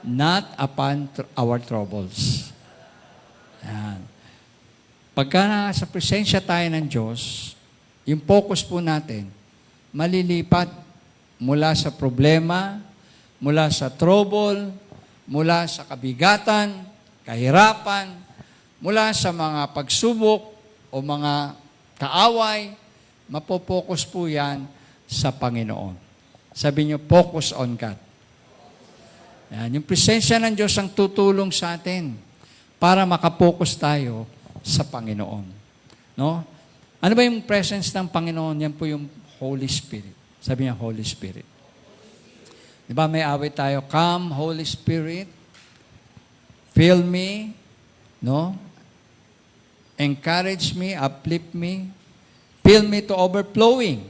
not upon our troubles. Yan. Pagka nasa presensya tayo ng Diyos, yung focus po natin, malilipat mula sa problema, mula sa trouble, mula sa kabigatan, kahirapan, mula sa mga pagsubok o mga kaaway, mapopokus po yan sa Panginoon. Sabi niyo, focus on God. Yan, yung presensya ng Diyos ang tutulong sa atin para makapokus tayo sa Panginoon. No? Ano ba yung presence ng Panginoon? Yan po yung Holy Spirit. Sabi niya, Holy Spirit. Di ba may awit tayo, come, Holy Spirit, fill me, no? Encourage me, uplift me, fill me to overflowing.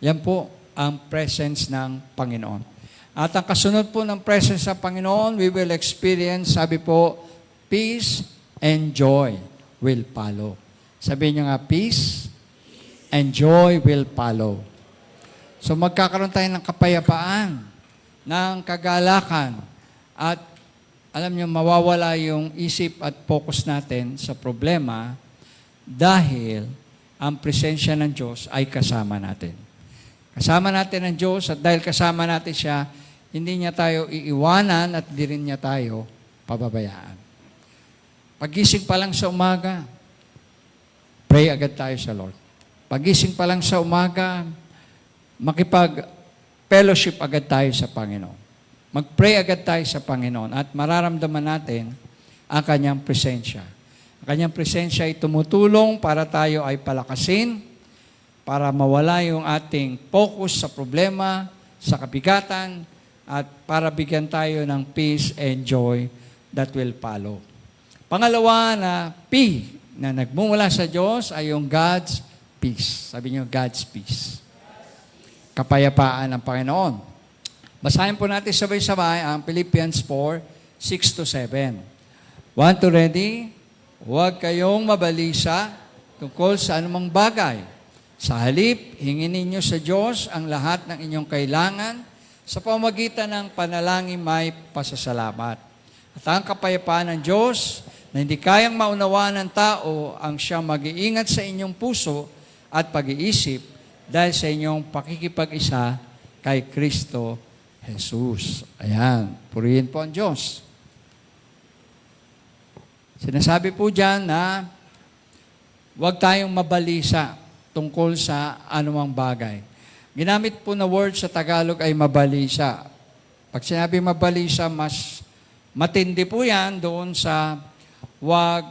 Yan po ang presence ng Panginoon. At ang kasunod po ng presence ng Panginoon, we will experience, sabi po, peace and joy will follow. Sabi niyo nga, peace and joy will follow. So magkakaroon tayo ng kapayapaan, ng kagalakan, at alam niyo, mawawala yung isip at focus natin sa problema dahil ang presensya ng Diyos ay kasama natin. Kasama natin ang Diyos at dahil kasama natin siya, hindi niya tayo iiwanan at di rin niya tayo pababayaan. Pagising pa lang sa umaga, Pray agad tayo sa Lord. Pagising pa lang sa umaga, makipag-fellowship agad tayo sa Panginoon. Mag-pray agad tayo sa Panginoon at mararamdaman natin ang kanyang presensya. Ang kanyang presensya ay tumutulong para tayo ay palakasin, para mawala yung ating focus sa problema, sa kabigatan, at para bigyan tayo ng peace and joy that will follow. Pangalawa na P na nagmumula sa Diyos ay yung God's peace. Sabi niyo, God's peace. Kapayapaan ng Panginoon. Basahin po natin sabay-sabay ang Philippians 4, 6-7. 1, 2, ready? Huwag kayong mabalisa tungkol sa anumang bagay. Sa halip, hingin ninyo sa Diyos ang lahat ng inyong kailangan sa pamamagitan ng panalangin may pasasalamat. At ang kapayapaan ng Diyos na hindi kayang maunawaan ng tao ang siyang mag-iingat sa inyong puso at pag-iisip dahil sa inyong pakikipag-isa kay Kristo Jesus. Ayan, purihin po ang Diyos. Sinasabi po dyan na huwag tayong mabalisa tungkol sa anumang bagay. Ginamit po na word sa Tagalog ay mabalisa. Pag sinabi mabalisa, mas matindi po yan doon sa huwag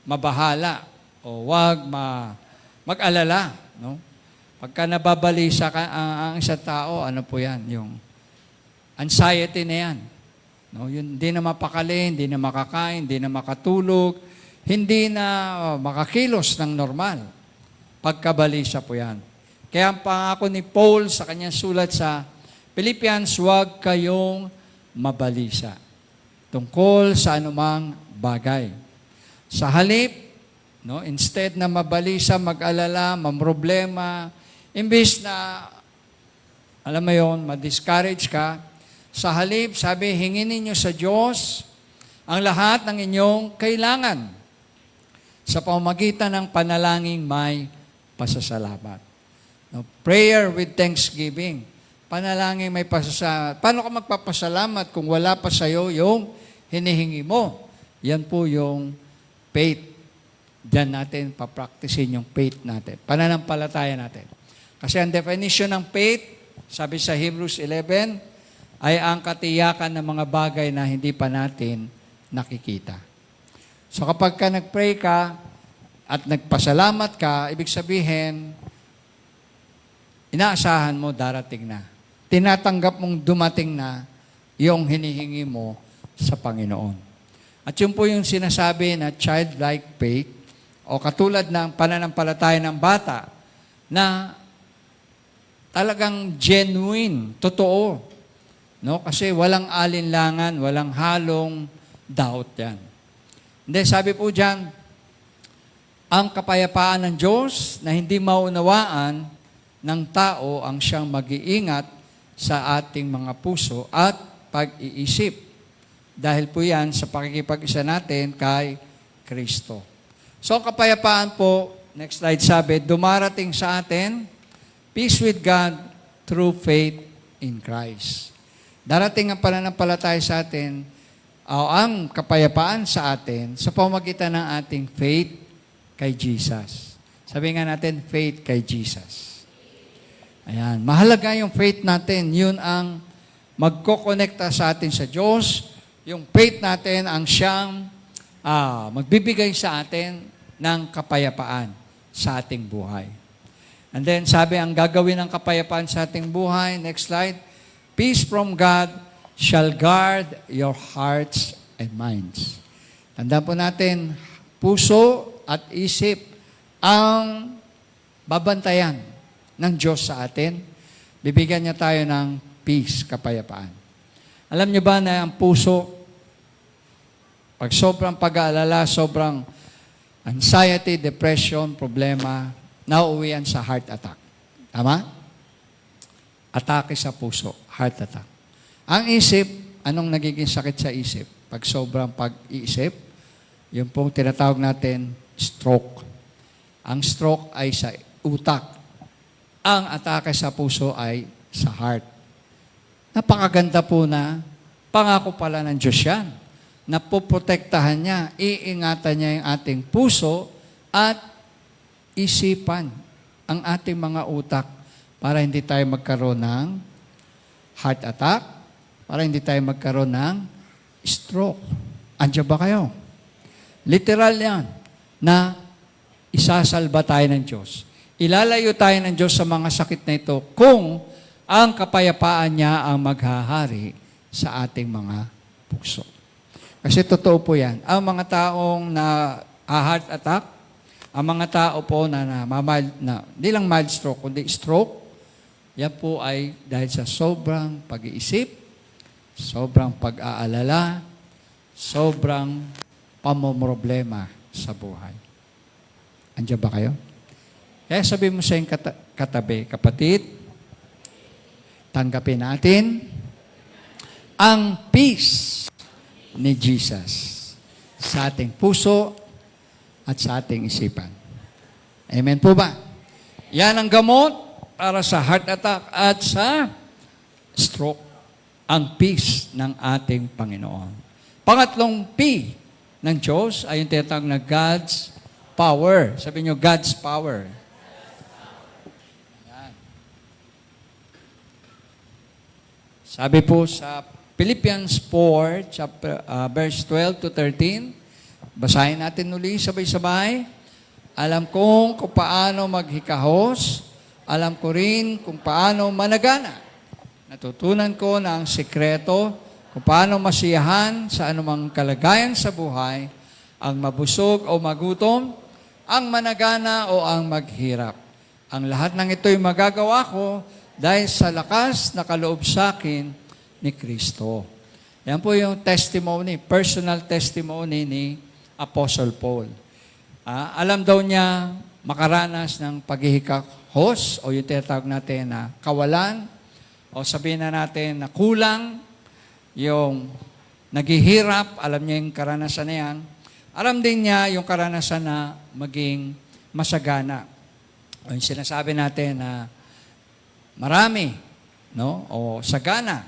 mabahala o huwag mag-alala. No? Pagka nababalisa ka, ang isang tao, ano po yan? Yung anxiety na yan. No? Yun, hindi na mapakali, hindi na makakain, hindi na makatulog, hindi na makakilos ng normal. Pagkabalisa po yan. Kaya ang pangako ni Paul sa kanyang sulat sa Philippians, huwag kayong mabalisa tungkol sa anumang bagay. Sa halip, no, instead na mabalisa, mag-alala, mamroblema, imbis na, alam mo yun, ma-discourage ka, sa halip, sabi, hingin ninyo sa Diyos ang lahat ng inyong kailangan sa pamamagitan ng panalangin may pasasalamat. No, prayer with thanksgiving. Panalangin may pasasalamat. Paano ka magpapasalamat kung wala pa sa'yo yung hinihingi mo? Yan po yung faith. Diyan natin papraktisin yung faith natin. Pananampalataya natin. Kasi ang definition ng faith, sabi sa Hebrews 11, ay ang katiyakan ng mga bagay na hindi pa natin nakikita. So kapag ka nag-pray ka at nagpasalamat ka, ibig sabihin, inaasahan mo darating na. Tinatanggap mong dumating na yung hinihingi mo sa Panginoon. At yun po yung sinasabi na childlike faith o katulad ng pananampalataya ng bata na talagang genuine, totoo. No? Kasi walang alinlangan, walang halong doubt yan. Hindi, sabi po dyan, ang kapayapaan ng Diyos na hindi maunawaan ng tao ang siyang mag-iingat sa ating mga puso at pag-iisip. Dahil po yan sa pakikipag-isa natin kay Kristo. So, ang kapayapaan po, next slide sabi, dumarating sa atin, peace with God through faith in Christ. Darating ang pananampalataya sa atin, ang kapayapaan sa atin sa pamamagitan ng ating faith kay Jesus. Sabi nga natin, faith kay Jesus. Ayan. Mahalaga yung faith natin. Yun ang magkokonekta sa atin sa Diyos. Yung faith natin ang siyang magbibigay sa atin ng kapayapaan sa ating buhay. And then, sabi, ang gagawin ng kapayapaan sa ating buhay, next slide, peace from God shall guard your hearts and minds. Tandaan po natin, puso at isip ang babantayan ng Diyos sa atin. Bibigyan niya tayo ng peace, kapayapaan. Alam niyo ba na ang puso, pag sobrang pag-aalala, sobrang anxiety, depression, problema, nauuwian sa heart attack. Tama? Atake sa puso, heart attack. Ang isip, anong nagiging sakit sa isip? Pag sobrang pag-iisip, yung pong tinatawag natin, stroke. Ang stroke ay sa utak. Ang atake sa puso ay sa heart. Napakaganda po na pangako pala ng Diyos yan. Napoprotektahan niya, iingatan niya yung ating puso at isipan, ang ating mga utak para hindi tayo magkaroon ng heart attack, para hindi tayo magkaroon ng stroke. Andiyan ba kayo? Literal yan, na isasalba tayo ng Diyos. Ilalayo tayo ng Diyos sa mga sakit na ito kung ang kapayapaan niya ang maghahari sa ating mga puso. Kasi totoo po yan. Ang mga taong na heart attack, ang mga tao po na hindi lang mild stroke, kundi stroke, yan po ay dahil sa sobrang pag-iisip, sobrang pag-aalala, sobrang pamomroblema sa buhay. Andiyan ba kayo? Kaya sabi mo sa iyong katabi, kapatid, tanggapin natin ang peace ni Jesus sa ating puso at sa ating isipan. Amen po ba? Yan ang gamot para sa heart attack at sa stroke. Ang peace ng ating Panginoon. Pangatlong P ng Diyos ay yung tinatawag na God's power. Sabi nyo, God's power. Yan. Sabi po sa Philippians 4, verse 12 to 13, basahin natin uli sabay-sabay. Alam kong kung paano maghikahos, alam ko rin kung paano managana. Natutunan ko na ang sekreto kung paano masiyahan sa anumang kalagayan sa buhay, ang mabusog o magutom, ang managana o ang maghirap. Ang lahat ng ito'y magagawa ko dahil sa lakas na kaloob sa akin ni Kristo. Yan po yung testimony, personal testimony ni Apostle Paul. Alam daw niya makaranas ng paghihikahos o yung tinatawag natin na kawalan o sabihin na natin na kulang, yung naghihirap, alam niya yung karanasan na yan. Alam din niya yung karanasan na maging masagana. O yung sinasabi natin na marami, no? O sagana.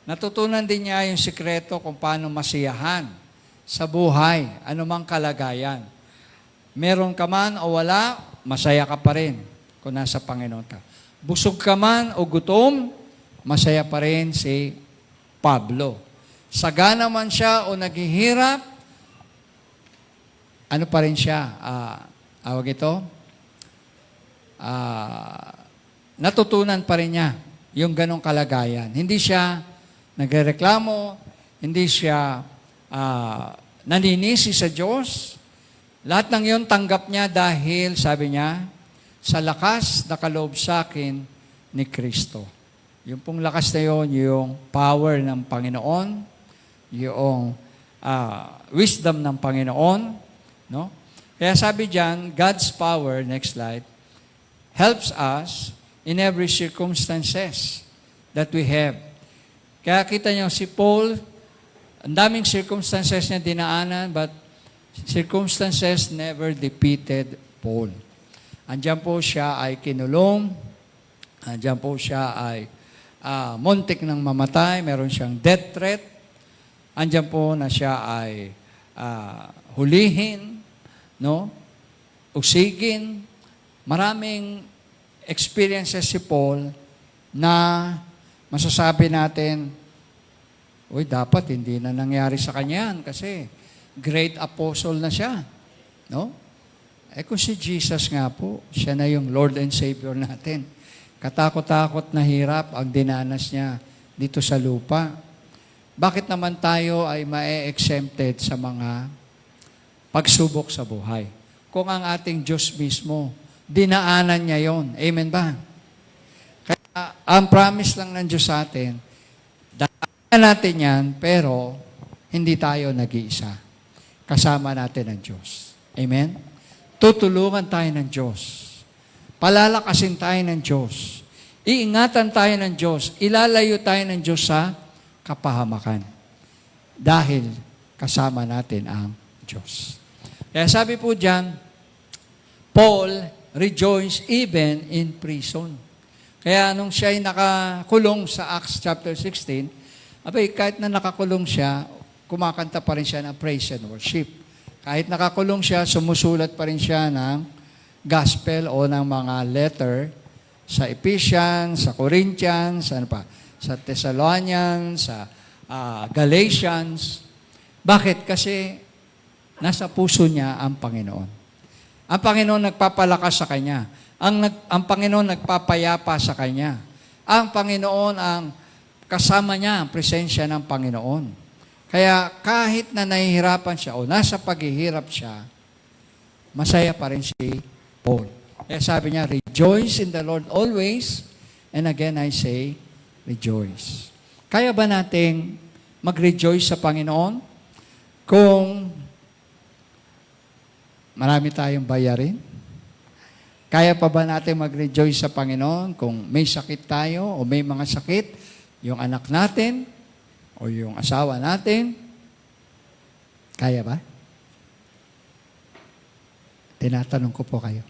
Natutunan din niya yung sikreto kung paano masiyahan sa buhay, anumang kalagayan. Meron ka man o wala, masaya ka pa rin kung nasa Panginoon ka. Busog ka man o gutom, masaya pa rin si Pablo. Sagana man siya o naghihirap, ano pa rin siya? Awag ito? Natutunan pa rin niya yung ganong kalagayan. Hindi siya nagrereklamo, hindi siya naninisi sa Diyos. Lahat ng yun tanggap niya dahil, sabi niya, sa lakas na kaloob sa akin ni Kristo. Yung pong lakas na yun, yung power ng Panginoon, yung wisdom ng Panginoon, no? Kaya sabi diyan, God's power, next slide, helps us in every circumstances that we have. Kaya kita niyo si Paul, ang daming circumstances niya dinaanan, but circumstances never defeated Paul. Andiyan po siya ay kinulong, andiyan po siya ay muntik ng mamatay, meron siyang death threat, andiyan po na siya ay hulihin, no? Usigin. Maraming experiences si Paul na masasabi natin, uy, dapat hindi na nangyari sa kanya yan kasi great apostle na siya. No? Kung si Jesus nga po, siya na yung Lord and Savior natin. Katakot-takot na hirap ang dinanas niya dito sa lupa. Bakit naman tayo ay ma-exempted sa mga pagsubok sa buhay? Kung ang ating Diyos mismo, dinaanan niya yon. Amen ba? Kaya ang promise lang ng Diyos sa atin, daanan natin yan, pero hindi tayo nag-iisa. Kasama natin ang Diyos. Amen? Tutulungan tayo ng Diyos. Palalakasin tayo ng Diyos. Iingatan tayo ng Diyos. Ilalayo tayo ng Diyos sa kapahamakan. Dahil kasama natin ang Diyos. Kaya sabi po diyan, Paul rejoiced even in prison. Kaya nung siya ay nakakulong sa Acts chapter 16, kahit na nakakulong siya, kumakanta pa rin siya ng praise and worship. Kahit nakakulong siya, sumusulat pa rin siya ng gospel o ng mga letter sa Ephesians, sa Corinthians, sa Thessalonians, sa Galatians. Bakit? Kasi nasa puso niya ang Panginoon. Ang Panginoon nagpapalakas sa kanya. Ang Panginoon nagpapayapa sa kanya. Ang Panginoon ang kasama niya, ang presensya ng Panginoon. Kaya kahit na nahihirapan siya o nasa paghihirap siya, masaya pa rin si Paul. Kaya sabi niya, rejoice in the Lord always. And again, I say, rejoice. Kaya ba nating mag-rejoice sa Panginoon kung marami tayong bayarin? Kaya pa ba natin mag-rejoice sa Panginoon kung may sakit tayo o may mga sakit, yung anak natin o yung asawa natin? Kaya ba? Tinatanong ko po kayo.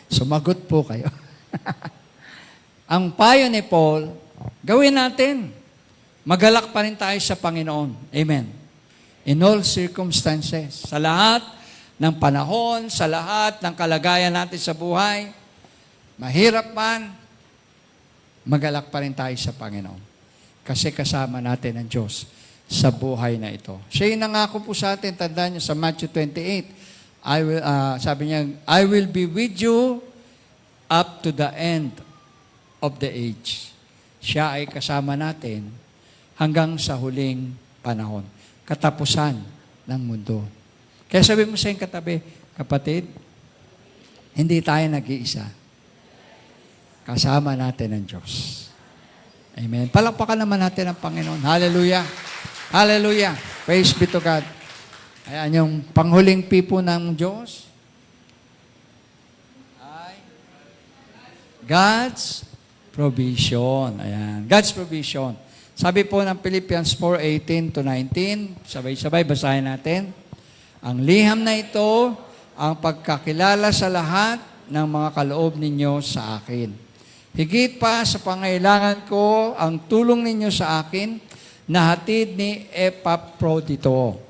Sumagot po kayo. Ang payo ni Paul, gawin natin. Magalak pa rin tayo sa Panginoon. Amen. In all circumstances, sa lahat ng panahon, sa lahat ng kalagayan natin sa buhay, mahirap man, magalak pa rin tayo sa Panginoon. Kasi kasama natin ang Diyos sa buhay na ito. Siya yung nangako po sa atin, tandaan niyo sa Matthew 28, sabi niya, I will be with you up to the end of the age. Siya ay kasama natin hanggang sa huling panahon. Katapusan ng mundo. Kaya sabi mo sa iyong katabi, kapatid, hindi tayo nag-iisa. Kasama natin ang Diyos. Amen. Palakpakan naman natin ang Panginoon. Hallelujah. Hallelujah. Praise be to God. Ayan yung panghuling pipo ng Diyos. Ay God's provision. Ayan. God's provision. Sabi po ng Philippians 4:18 to 19, sabay-sabay basahin natin. Ang liham na ito, ang pagkakilala sa lahat ng mga kaloob ninyo sa akin. Higit pa sa pangailangan ko, ang tulong ninyo sa akin, na hatid ni Epaprodito.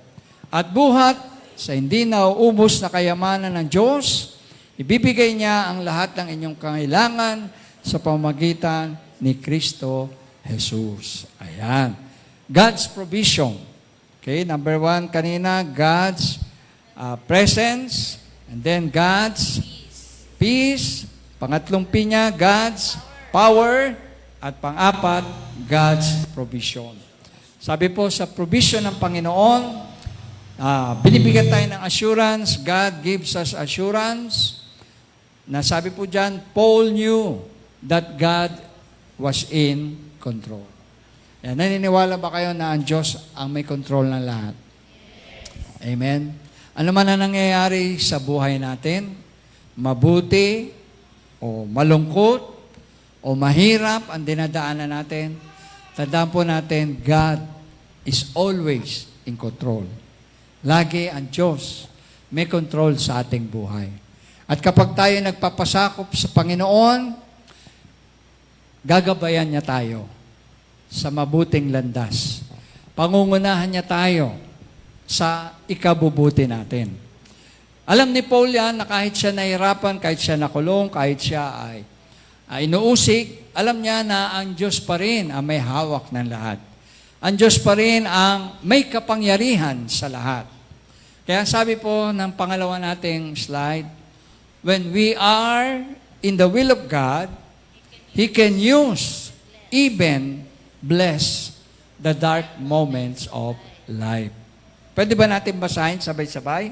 At buhat sa hindi nauubos na kayamanan ng Diyos, ibibigay niya ang lahat ng inyong kailangan sa pamamagitan ni Kristo Jesus. Ayan. God's provision. Okay, number 1 kanina, God's presence, and then God's peace. Pangatlong P niya, God's power, at pang-apat, God's provision. Sabi po sa provision ng Panginoon, binibigyan tayo ng assurance. God gives us assurance. Na sabi po dyan, Paul knew that God was in control. Yan, naniniwala ba kayo na ang Diyos ang may control ng lahat? Amen? Ano man ang nangyayari sa buhay natin, mabuti o malungkot o mahirap ang dinadaanan natin, tandaan po natin, God is always in control. Lagi ang Diyos may control sa ating buhay. At kapag tayo nagpapasakop sa Panginoon, gagabayan niya tayo sa mabuting landas. Pangungunahan niya tayo sa ikabubuti natin. Alam ni Paul yan na kahit siya nahirapan, kahit siya nakulong, kahit siya ay inuusig, alam niya na ang Diyos pa rin ang may hawak ng lahat. Ang Diyos pa rin ang may kapangyarihan sa lahat. Kaya sabi po ng pangalawa nating slide, when we are in the will of God, He can use, even bless the dark moments of life. Pwede ba natin basahin sabay-sabay?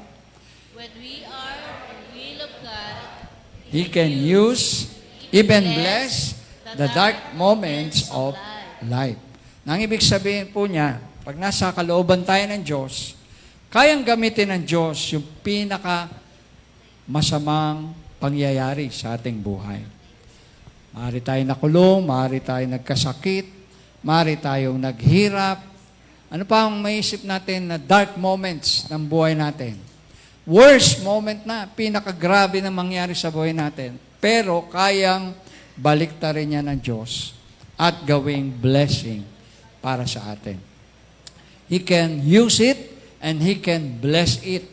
When we are in the will of God, He can use, even bless the dark moments of life. Nang ibig sabihin po niya, pag nasa kalooban tayo ng Diyos, kayang gamitin ng Diyos yung pinaka masamang pangyayari sa ating buhay. Maaari tayong nakulong, maaari tayong nagkasakit, maaari tayong naghirap. Ano pa ang maisip natin na dark moments ng buhay natin? Worst moment na, pinakagrabe na mangyari sa buhay natin. Pero kayang baliktarin niya ng Diyos at gawing blessing para sa atin. He can use it and He can bless it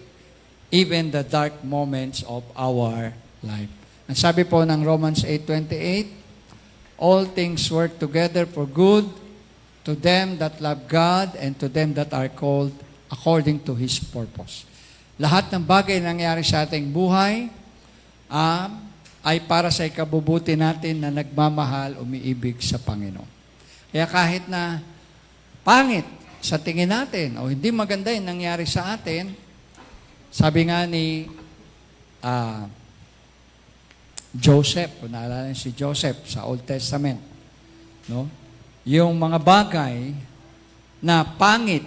even the dark moments of our life. Ang sabi po ng Romans 8:28, all things work together for good to them that love God and to them that are called according to His purpose. Lahat ng bagay na nangyari sa ating buhay ay para sa ikabubuti natin na nagmamahal, umiibig sa Panginoon. Kaya kahit na pangit sa tingin natin o hindi maganda yung nangyari sa atin, sabi nga ni Joseph, kung naalala niyo si Joseph sa Old Testament, no? Yung mga bagay na pangit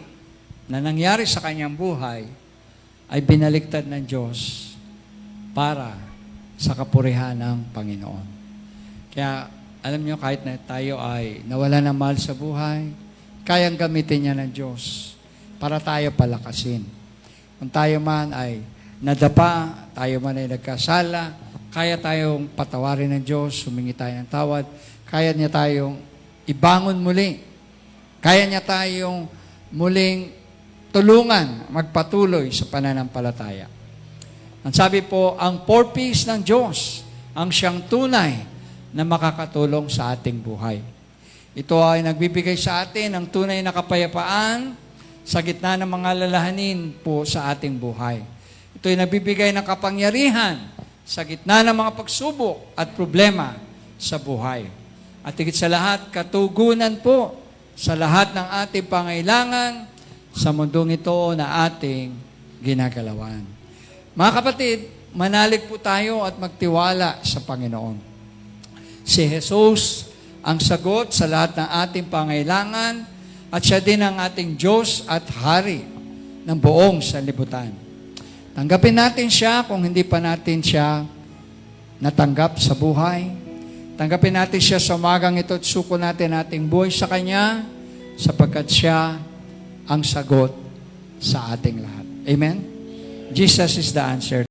na nangyari sa kanyang buhay ay binaliktad ng Diyos para sa kapurihan ng Panginoon. Kaya alam niyo, kahit na tayo ay nawala ng mahal sa buhay, kayang gamitin niya ng Diyos para tayo palakasin. Kung tayo man ay nadapa, tayo man ay nagkasala, kaya tayong patawarin ng Diyos, humingi tayo ng tawad, kaya niya tayong ibangon muli. Kaya niya tayong muling tulungan, magpatuloy sa pananampalataya. Ang sabi po, ang purpose ng Diyos, ang siyang tunay na makakatulong sa ating buhay. Ito ay nagbibigay sa atin ng tunay na kapayapaan sa gitna ng mga lalahanin po sa ating buhay. Ito ay nagbibigay ng kapangyarihan sa gitna ng mga pagsubok at problema sa buhay. At higit sa lahat, katugunan po sa lahat ng ating pangailangan sa mundong ito na ating ginagalawan. Mga kapatid, manalig po tayo at magtiwala sa Panginoon. Si Jesus ang sagot sa lahat ng ating pangailangan at siya din ang ating Diyos at Hari ng buong sanlibutan. Tanggapin natin siya kung hindi pa natin siya natanggap sa buhay. Tanggapin natin siya sa umagang ito at suko natin ating buhay sa Kanya sapagkat siya ang sagot sa ating lahat. Amen? Jesus is the answer.